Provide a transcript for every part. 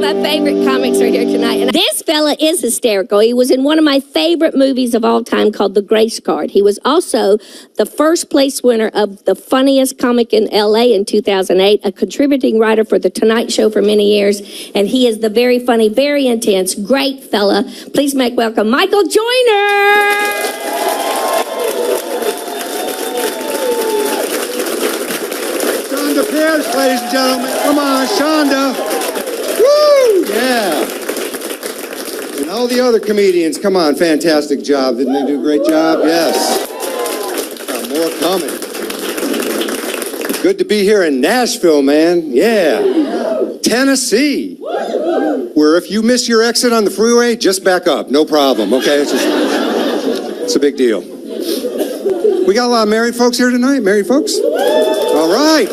my favorite comics are here tonight. And this fella is hysterical. He was in one of my favorite movies of all time called The Grace Card. He was also the first place winner of the funniest comic in LA in 2008, a contributing writer for The Tonight Show for many years. And he is the very funny, very intense, great fella. Please make welcome Michael Joyner. Pierce, ladies and gentlemen. Come on, Shonda. Woo! Yeah. And all the other comedians, come on, fantastic job. Didn't they do a great job? Yes. Got more coming. Good to be here in Nashville, man. Yeah. Tennessee. Where if you miss your exit on the freeway, just back up. No problem, okay? It's a big deal. We got a lot of married folks here tonight. Married folks? All right.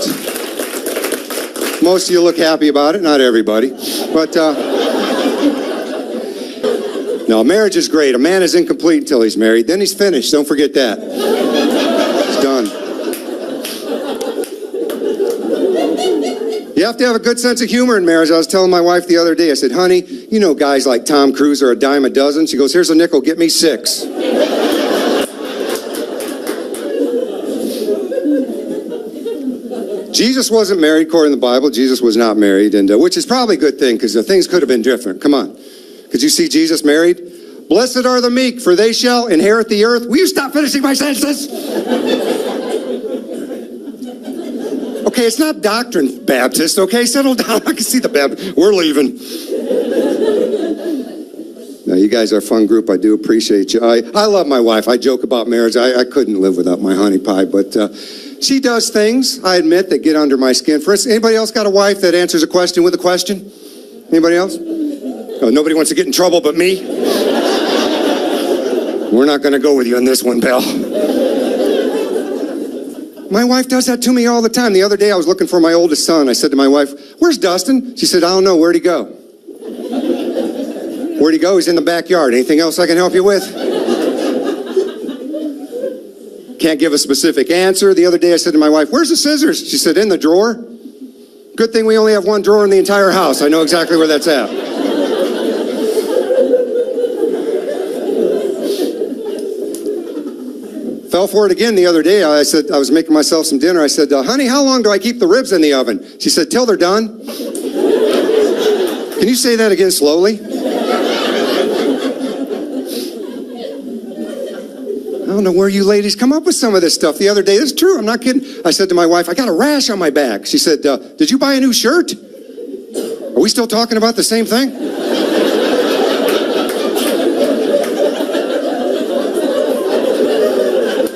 Most of you look happy about it, not everybody. But, no, marriage is great. A man is incomplete until he's married. Then he's finished. Don't forget that. It's done. You have to have a good sense of humor in marriage. I was telling my wife the other day, I said, honey, you know guys like Tom Cruise are a dime a dozen. She goes, here's a nickel, get me 6. Jesus wasn't married, according to the Bible. Jesus was not married, and which is probably a good thing, because things could have been different. Come on. Could you see Jesus married? Blessed are the meek, for they shall inherit the earth. Will you stop finishing my sentences? Okay, it's not Doctrine Baptist, okay? Settle down. I can see the Baptist. We're leaving. No, you guys are a fun group. I do appreciate you. I love my wife. I joke about marriage. I couldn't live without my honey pie, but she does things, I admit, that get under my skin. For instance, anybody else got a wife that answers a question with a question? Anybody else? Oh, nobody wants to get in trouble but me? We're not going to go with you on this one, pal. My wife does that to me all the time. The other day I was looking for my oldest son. I said to my wife, where's Dustin? She said, I don't know. Where'd he go? Where'd he go? He's in the backyard. Anything else I can help you with? Can't give a specific answer. The other day I said to my wife, where's the scissors? She said, in the drawer. Good thing we only have one drawer in the entire house. I know exactly where that's at. Fell for it again the other day. I said, I was making myself some dinner. I said, honey, how long do I keep the ribs in the oven? She said, till they're done. Can you say that again slowly? I don't know where you ladies come up with some of this stuff. The other day, it's true, I'm not kidding. I said to my wife, I got a rash on my back. She said, did you buy a new shirt? Are we still talking about the same thing?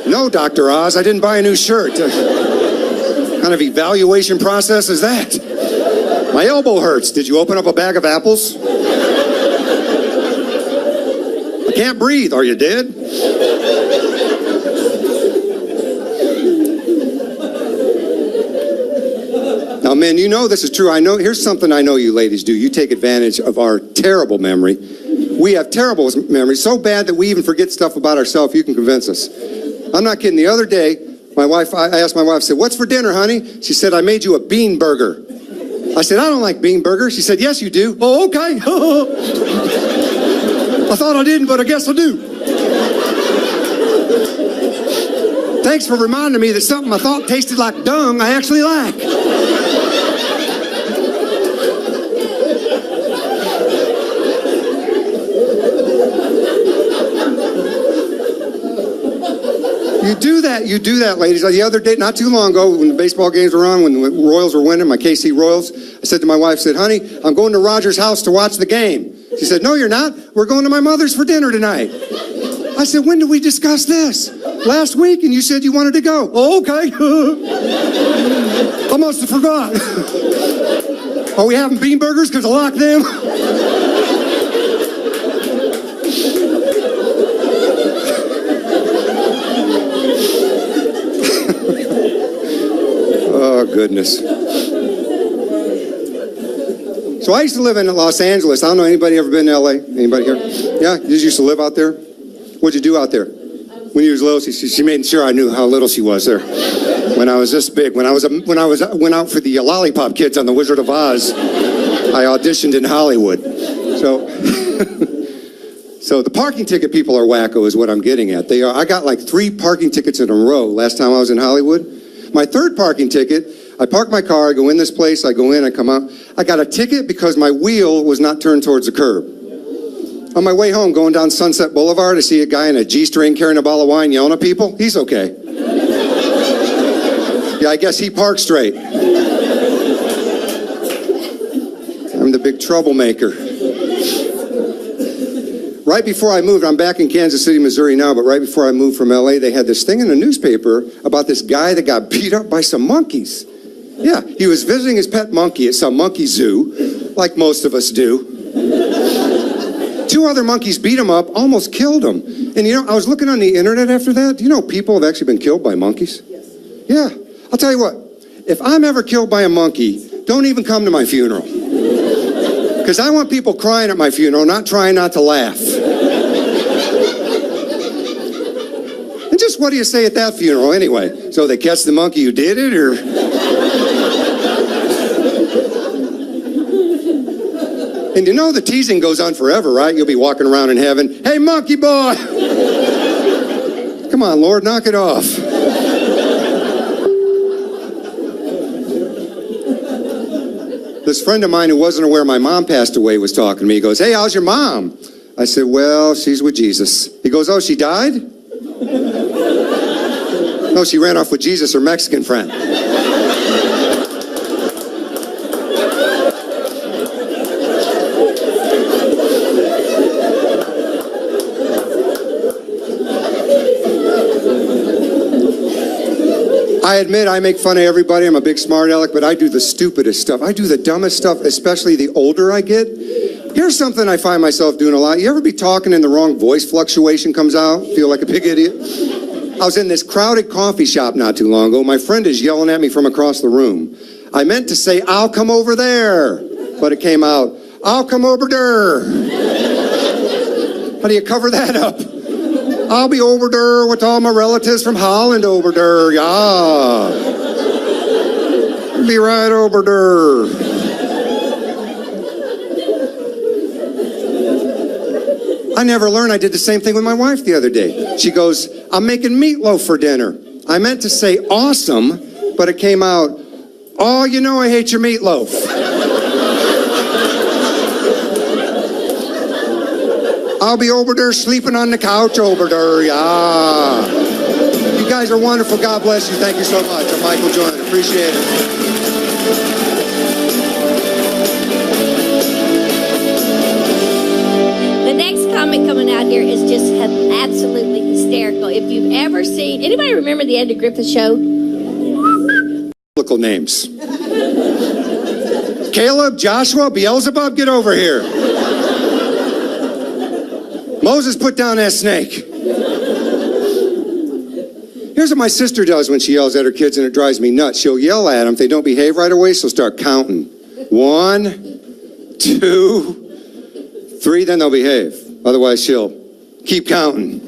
No, Dr. Oz, I didn't buy a new shirt. What kind of evaluation process is that? My elbow hurts. Did you open up a bag of apples? I can't breathe. Are you dead? Now, men, you know this is true. I know. Here's something I know you ladies do. You take advantage of our terrible memory. We have terrible memory, so bad that we even forget stuff about ourselves. You can convince us. I'm not kidding. The other day, I asked my wife, I said, what's for dinner, honey? She said, I made you a bean burger. I said, I don't like bean burgers. She said, yes, you do. Oh, okay. I thought I didn't, but I guess I do. Thanks for reminding me that something I thought tasted like dung, I actually like. You do that, ladies. The other day, not too long ago, when the baseball games were on, when the Royals were winning, my KC Royals, I said to my wife, honey, I'm going to Roger's house to watch the game. She said, no, you're not. We're going to my mother's for dinner tonight. I said, when did we discuss this? Last week, and you said you wanted to go. Oh, okay. I must have forgot. Are we having bean burgers because I like them? Oh, goodness. So I used to live in Los Angeles. I don't know, anybody ever been to L.A.? Anybody here? Yeah? You used to live out there? What'd you do out there? When you was little, she made sure I knew how little she was there. When I was this big, when I went out for the Lollipop Kids on The Wizard of Oz, I auditioned in Hollywood. So, so the parking ticket people are wacko is what I'm getting at. They are. I got like 3 parking tickets in a row last time I was in Hollywood. My 3rd parking ticket, I park my car, I go in this place, I go in, I come out. I got a ticket because my wheel was not turned towards the curb. On my way home, going down Sunset Boulevard, I see a guy in a G-string carrying a bottle of wine yelling at people. He's okay. Yeah, I guess he parked straight. I'm the big troublemaker. Right before I moved, I'm back in Kansas City, Missouri now, but right before I moved from LA, they had this thing in the newspaper about this guy that got beat up by some monkeys. Yeah, he was visiting his pet monkey at some monkey zoo, like most of us do. 2 other monkeys beat him up, almost killed him. And you know, I was looking on the internet after that. Do you know people have actually been killed by monkeys? Yes. Yeah, I'll tell you what, if I'm ever killed by a monkey, don't even come to my funeral. Because I want people crying at my funeral, not trying not to laugh. And just what do you say at that funeral anyway? So they catch the monkey who did it, or? And you know the teasing goes on forever, right? You'll be walking around in heaven, hey monkey boy! Come on, Lord, knock it off. This friend of mine who wasn't aware my mom passed away was talking to me. He goes, hey, how's your mom? I said, well, she's with Jesus. He goes, oh, she died? No, she ran off with Jesus, her Mexican friend. I admit I make fun of everybody. I'm a big smart aleck, but I do the stupidest stuff. I do the dumbest stuff, especially the older I get. Here's something I find myself doing a lot. You ever be talking and the wrong voice fluctuation comes out? Feel like a big idiot? I was in this crowded coffee shop not too long ago. My friend is yelling at me from across the room. I meant to say, I'll come over there. But it came out, I'll come over there. How do you cover that up? I'll be over there with all my relatives from Holland over there, yeah. Be right over there. I never learned. I did the same thing with my wife the other day. She goes, I'm making meatloaf for dinner. I meant to say awesome, but it came out, oh, you know I hate your meatloaf. I'll be over there sleeping on the couch over there, yeah. You guys are wonderful. God bless you. Thank you so much. I'm Michael Jordan. Appreciate it. The next comic coming out here is just absolutely hysterical. If you've ever seen, anybody remember the Andy Griffith Show? Biblical names. Caleb, Joshua, Beelzebub, get over here. Moses, put down that snake. Here's what my sister does when she yells at her kids and it drives me nuts. She'll yell at them. If they don't behave right away, she'll start counting. 1, 2, 3, then they'll behave. Otherwise, she'll keep counting.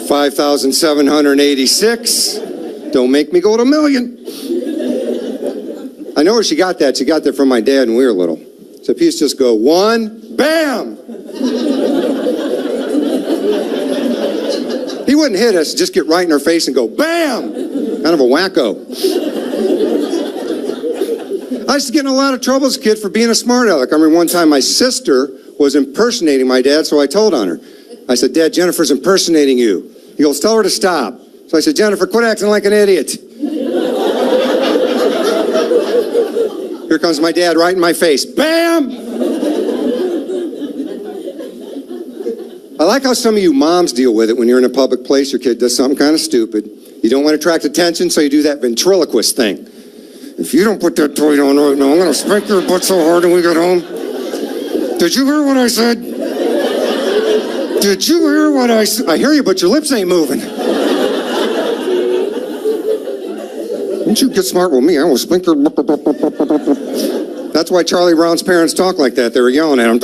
5,786. Don't make me go to 1,000,000. I know where she got that. She got that from my dad when we were little. So if you just go 1, bam! He wouldn't hit us, just get right in her face and go, bam! Kind of a wacko. I used to get in a lot of trouble as a kid for being a smart aleck. I remember one time my sister was impersonating my dad, so I told on her. I said, Dad, Jennifer's impersonating you. He goes, tell her to stop. So I said, Jennifer, quit acting like an idiot. Here comes my dad right in my face. Bam! I like how some of you moms deal with it when you're in a public place, your kid does something kind of stupid. You don't want to attract attention, so you do that ventriloquist thing. If you don't put that toy on right now, I'm going to spank your butt so hard when we get home. Did you hear what I said? Did you hear what I said? I hear you, but your lips ain't moving. Don't you get smart with me, I will spank your... That's why Charlie Brown's parents talk like that. They were yelling at him.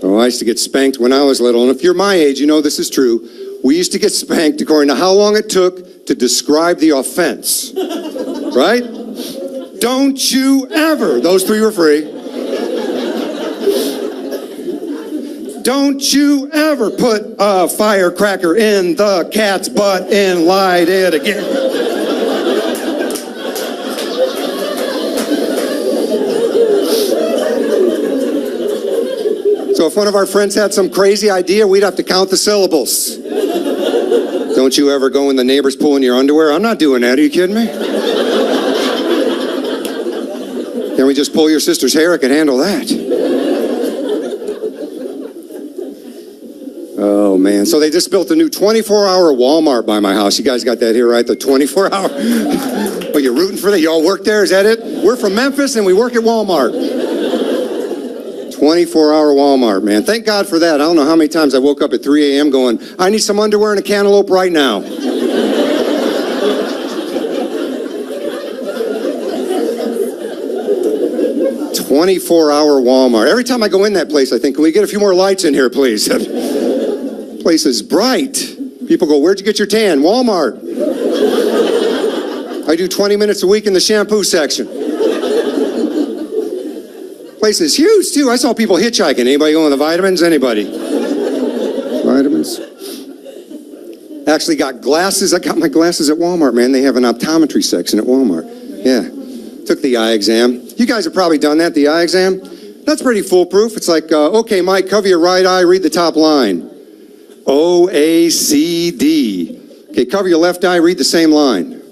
Oh, I used to get spanked when I was little, and if you're my age, you know this is true. We used to get spanked according to how long it took to describe the offense, right? Don't you ever, those three were free. Don't you ever put a firecracker in the cat's butt and light it again. So if one of our friends had some crazy idea, we'd have to count the syllables. Don't you ever go in the neighbor's pool in your underwear? I'm not doing that. Are you kidding me? Can we just pull your sister's hair? I can handle that. Oh, man. So they just built a new 24-hour Walmart by my house. You guys got that here, right? The 24-hour. Oh, you're rooting for that? You all work there? Is that it? We're from Memphis, and we work at Walmart. 24-hour Walmart, man. Thank God for that. I don't know how many times I woke up at 3 a.m. going, I need some underwear and a cantaloupe right now. 24-hour Walmart. Every time I go in that place, I think, can we get a few more lights in here, please? That place is bright. People go, where'd you get your tan? Walmart. I do 20 minutes a week in the shampoo section. Place is huge, too. I saw people hitchhiking. Anybody going to the vitamins? Anybody? Vitamins? Actually got glasses. I got my glasses at Walmart, man. They have an optometry section at Walmart. Yeah. Took the eye exam. You guys have probably done that, the eye exam. That's pretty foolproof. It's like, okay, Mike, cover your right eye, read the top line. O-A-C-D. Okay, cover your left eye, read the same line.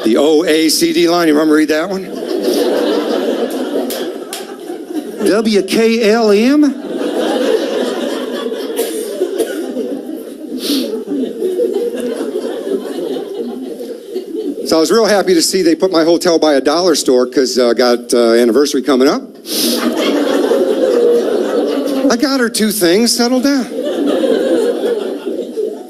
The O-A-C-D line, you remember read that one? W-K-L-M? So I was real happy to see they put my hotel by a dollar store because I got anniversary coming up. I got her two things, settled down.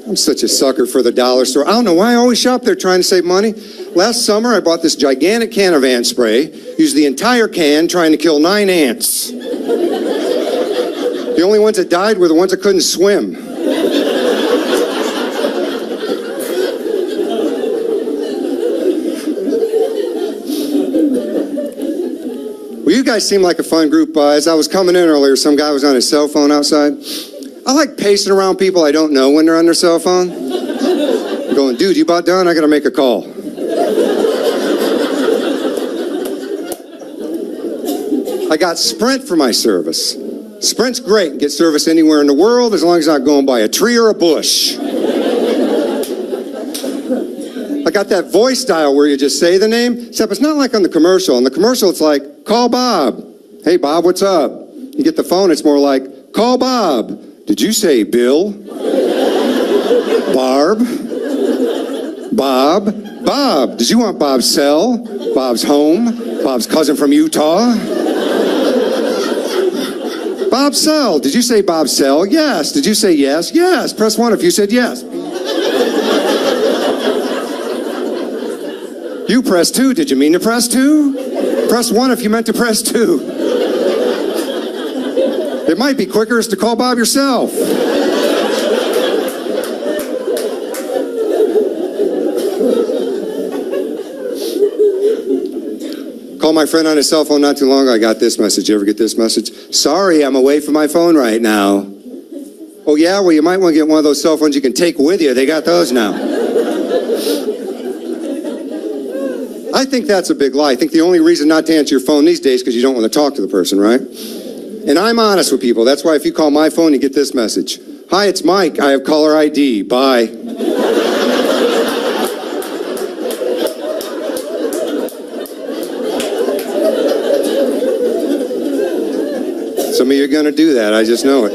I'm such a sucker for the dollar store. I don't know why I always shop there trying to save money. Last summer I bought this gigantic can of ant spray, used the entire can trying to kill 9 ants. The only ones that died were the ones that couldn't swim. Well, you guys seem like a fun group. As I was coming in earlier, some guy was on his cell phone outside. I like pacing around people I don't know when they're on their cell phone. I'm going, dude, you about done? I got to make a call. I got Sprint for my service. Sprint's great and get service anywhere in the world as long as I'm not going by a tree or a bush. I got that voice dial where you just say the name, except it's not like on the commercial. On the commercial, it's like, call Bob. Hey, Bob, what's up? You get the phone, it's more like, call Bob. Did you say Bill? Barb? Bob? Bob. Did you want Bob's cell? Bob's home? Bob's cousin from Utah? Bob's cell. Did you say Bob's cell? Yes. Did you say yes? Yes. Press 1 if you said yes. You pressed 2. Did you mean to press 2? Press 1 if you meant to press 2. It might be quicker is to call Bob yourself. Called my friend on his cell phone not too long ago. I got this message. You ever get this message? Sorry, I'm away from my phone right now. Oh, yeah? Well, you might want to get one of those cell phones you can take with you. They got those now. I think that's a big lie. I think the only reason not to answer your phone these days is because you don't want to talk to the person, right? And I'm honest with people. That's why if you call my phone, you get this message. Hi, it's Mike. I have caller ID. Bye. Some of you are going to do that. I just know it.